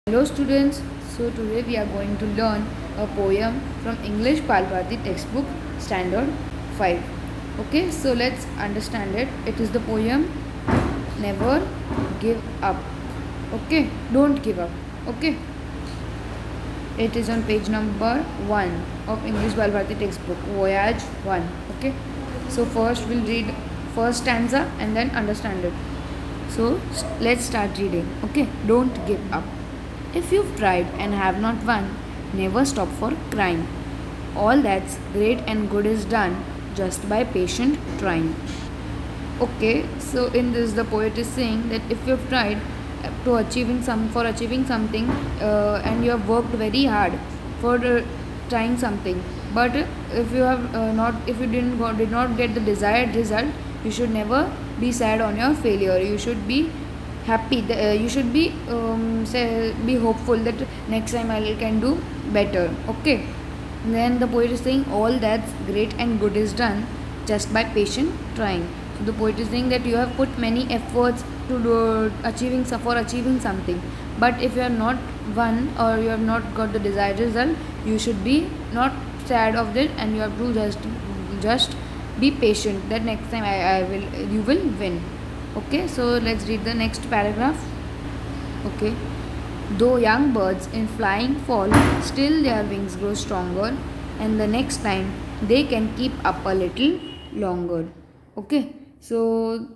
Hello students, so today we are going to learn a poem from English Balbharati textbook standard 5. Okay, so let's understand it. It is the poem Never Give Up. Okay, don't give up. Okay, it is on page number 1 of English Balbharati textbook, Voyage 1. Okay, so first we'll read first stanza and then understand it. So let's start reading. Okay, don't give up. If you've tried and have not won, never stop for crying. All that's great and good is done just by patient trying. Okay, so in this the poet is saying that if you've tried to achieving something and you have worked very hard for trying something, but if you have not if you did not get the desired result, you should never be sad on your failure. You should be happy. You should be hopeful that next time I can do better. Okay, then the poet is saying all that's great and good is done just by patient trying. So the poet is saying that you have put many efforts to achieving something, but if you have not won or you have not got the desired result, you should be not sad of it, and you have to just be patient that next time I will you will win. Okay, so let's read the next paragraph. Okay, though young birds in flying fall, still their wings grow stronger, and the next time they can keep up a little longer. Okay, so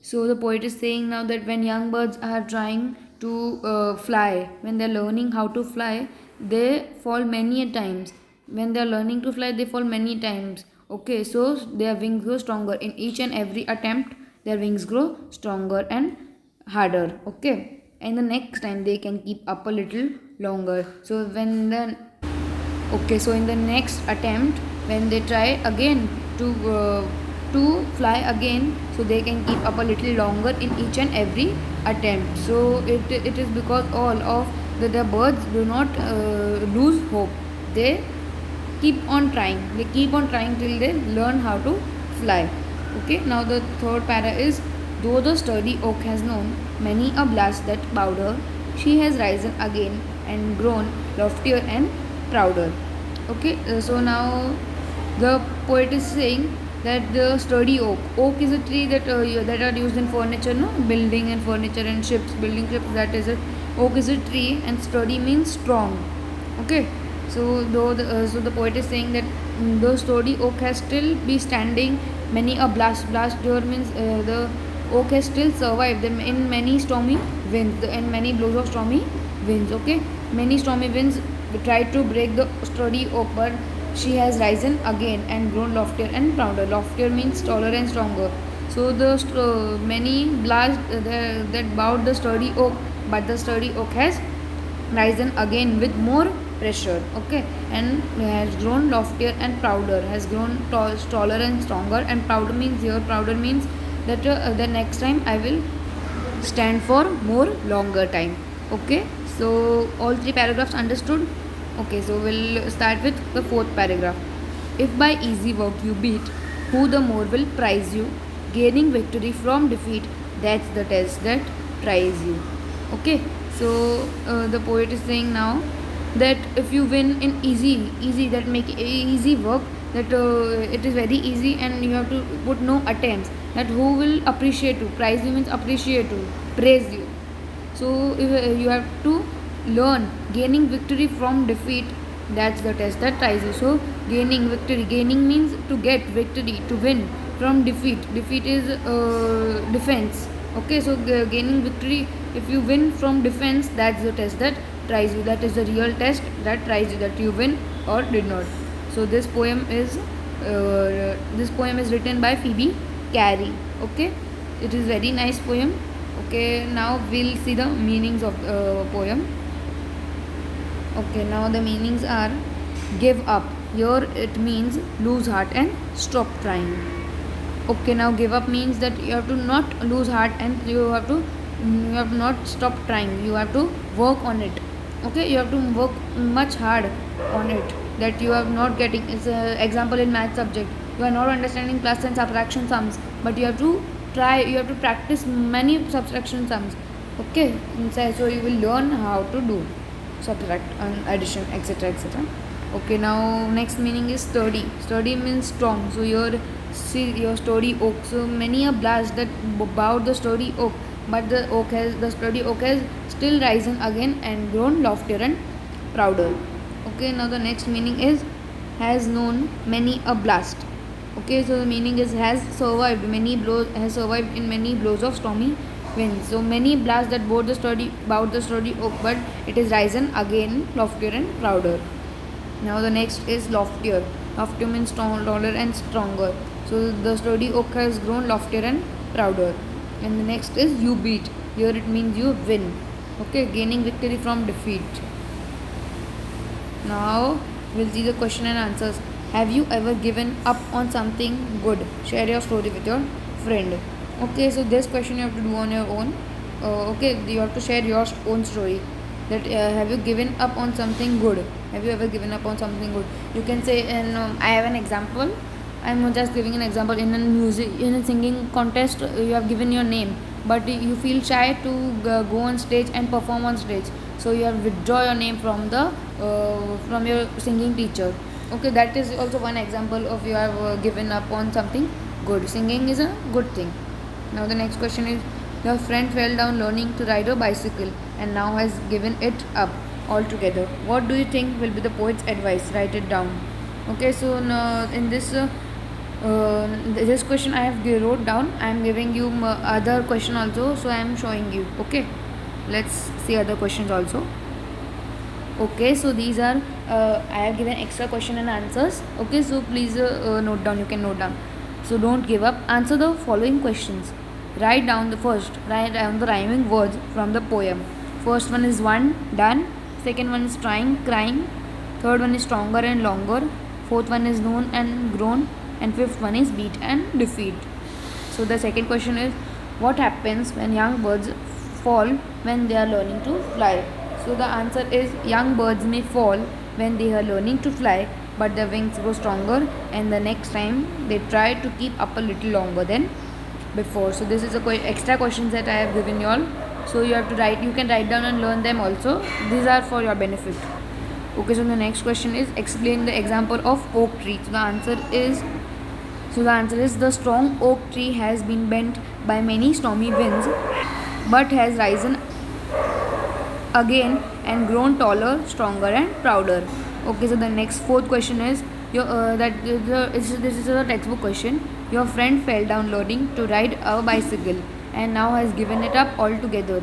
the poet is saying now that when young birds are trying to fly, when they're learning how to fly, they fall many a times. When they're learning to fly, they fall many times. Okay, so their wings grow stronger. In each and every attempt, their wings grow stronger and harder. Okay, and the next time they can keep up a little longer. So when the okay, so in the next attempt, when they try again to fly again, so they can keep up a little longer in each and every attempt. So it is because all of the birds do not lose hope. They keep on trying. They keep on trying till they learn how to fly. Okay. Now the third para is though the sturdy oak has known many a blast that bowed her, she has risen again and grown loftier and prouder. Okay, so now the poet is saying that the sturdy oak is a tree that are used in furniture, no, building and furniture and ships, building ships. That is a oak is a tree, and sturdy means strong. Okay, so so the poet is saying that the sturdy oak has still be standing many a blast here means the oak has still survived them in many stormy winds and many blows of stormy winds. Okay, many stormy winds tried to break the sturdy oak, but she has risen again and grown loftier and prouder. Loftier means taller and stronger. So the many blasts that bowed the sturdy oak, but the sturdy oak has risen again with more pressure. Okay, and has grown loftier and prouder. Has grown taller and stronger. And prouder means here prouder means that the next time I will stand for more longer time. Okay, so all three paragraphs understood. Okay, so we'll start with the fourth paragraph. If by easy work you beat, who the more will prize you? Gaining victory from defeat, that's the test that tries you. Okay, so the poet is saying now that if you win in easy that make easy work, that it is very easy and you have to put no attempts, that who will appreciate you? Prize you means appreciate you, praise you. So if, you have to learn gaining victory from defeat, that's the test that tries you. So gaining victory, gaining means to get victory, to win. From defeat is defense. Okay, so gaining victory, if you win from defense, that's the test that tries you. That is the real test that tries you, that you win or did not. So this poem is written by Phoebe Carey. Okay, it is very nice poem. Okay, now we'll see the meanings of the poem. Okay, now the meanings are give up. Here it means lose heart and stop trying. Okay, now give up means that you have to not lose heart and you have not stop trying. You have to work on it. Okay, you have to work much hard on it, that you are not getting. It's an example in math subject. You are not understanding plus and subtraction sums, but you have to try. You have to practice many subtraction sums. Okay, inside, so you will learn how to do subtract and addition, etc., etc. Okay, now next meaning is sturdy. Sturdy means strong. So your see your sturdy oak. So many a blast that bowed the sturdy oak, but the sturdy oak has still risen again and grown loftier and prouder. Okay, now the next meaning is has known many a blast. Okay, so the meaning is has survived many blows, has survived in many blows of stormy winds. So many blasts that bowed the sturdy oak, but it is risen again loftier and prouder. Now the next is loftier. Loftier means taller and stronger. So the sturdy oak has grown loftier and prouder. And the next is you beat. Here it means you win. Okay, gaining victory from defeat. Now we'll see the question and answers. Have you ever given up on something good? Share your story with your friend. Okay, so this question you have to do on your own. Okay, you have to share your own story. That have you given up on something good? Have you ever given up on something good? You can say, and I have an example. I'm just giving an example. In a singing contest, you have given your name, but you feel shy to go on stage and perform on stage. So you have withdraw your name from your singing teacher. Okay, that is also one example of you have given up on something good. Singing is a good thing. Now the next question is, your friend fell down learning to ride a bicycle and now has given it up altogether. What do you think will be the poet's advice? Write it down. Okay, so in this question I have wrote down. I am giving you other question also, so I am showing you. Okay, let's see other questions also. Okay, so these are I have given extra question and answers. Okay, so please note down. You can note down. So don't give up. Answer the following questions. Write down the rhyming words from the poem. First one is one, done. Second one is trying, crying. Third one is stronger and longer. Fourth one is known and grown. And fifth one is beat and defeat. So the second question is, what happens when young birds fall when they are learning to fly? So the answer is, young birds may fall when they are learning to fly, but their wings grow stronger and the next time they try to keep up a little longer than before. So this is a extra questions that I have given you all. So you have to write, you can write down and learn them also. These are for your benefit. Okay, so the next question is, explain the example of oak tree. So the answer is the strong oak tree has been bent by many stormy winds, but has risen again and grown taller, stronger, and prouder. Okay, so the next fourth question is, this is a textbook question. Your friend fell down learning to ride a bicycle and now has given it up altogether.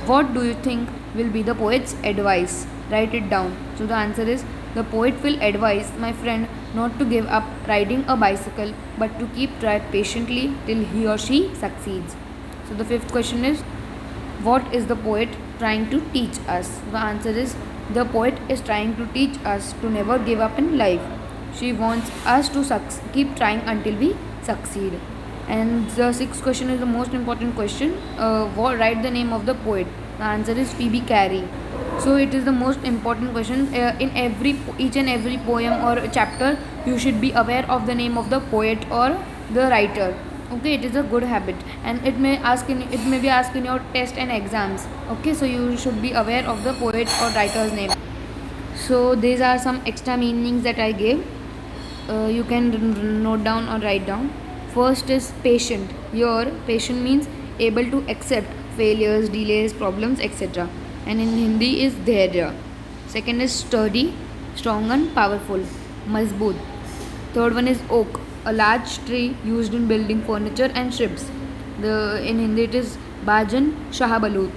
What do you think will be the poet's advice? Write it down. So the answer is, the poet will advise my friend not to give up riding a bicycle but to keep try patiently till he or she succeeds. So the fifth question is, what is the poet trying to teach us? The answer is, the poet is trying to teach us to never give up in life. She wants us to keep trying until we succeed. And the sixth question is the most important question. Write the name of the poet. The answer is Phoebe Cary. So it is the most important question. In each and every poem or chapter, you should be aware of the name of the poet or the writer. Okay, it is a good habit, and it may be asked in your test and exams. Okay, so you should be aware of the poet or writer's name. So these are some extra meanings that I gave. You can note down or write down. First is patient. Here, patient means able to accept failures, delays, problems, etc. And in Hindi is dhairya. Second is sturdy, strong and powerful. Mazboot. Third one is oak, a large tree used in building furniture and ships. In Hindi it is Bajan Shahabalut.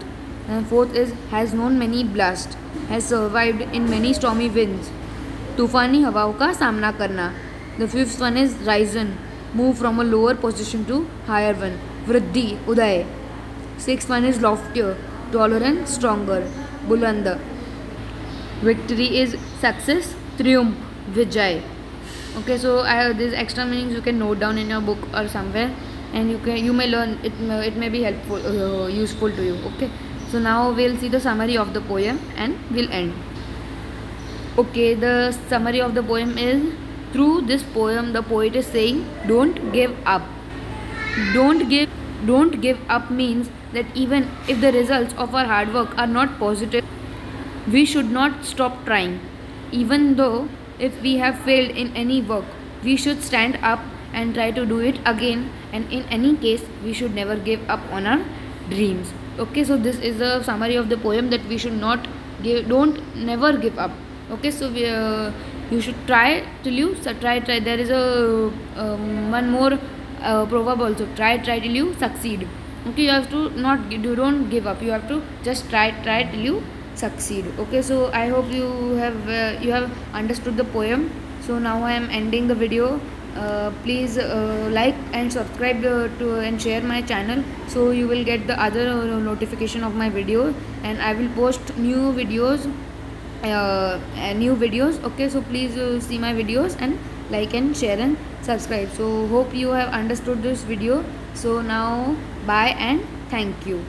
And fourth is has known many blasts, has survived in many stormy winds. तूफानी हवाओं का सामना करना. The fifth one is risen, move from a lower position to higher one. वृद्धि, उदय. Sixth one is loftier, taller and stronger. बुलंद. Victory is success, triumph, vijay. Okay, so these extra meanings you can note down in your book or somewhere, and you may learn it. It may be helpful, useful to you. Okay, so now we'll see the summary of the poem and we'll end. Okay, the summary of the poem is, through this poem the poet is saying, don't give up. Don't give don't give up means that even if the results of our hard work are not positive, we should not stop trying. Even though if we have failed in any work, we should stand up and try to do it again, and in any case we should never give up on our dreams. Okay, so this is a summary of the poem, that we should not don't never give up. Okay, so you should try till you try. There is a one more proverb also: try till you succeed. Okay, you have to not you don't give up, you have to just try till you succeed. Okay, so I hope you have understood the poem. So now I am ending the video. Please like and subscribe to and share my channel, so you will get the other notification of my video, and I will post new videos. Okay, so please see my videos and like and share and subscribe. So hope you have understood this video. So now bye and thank you.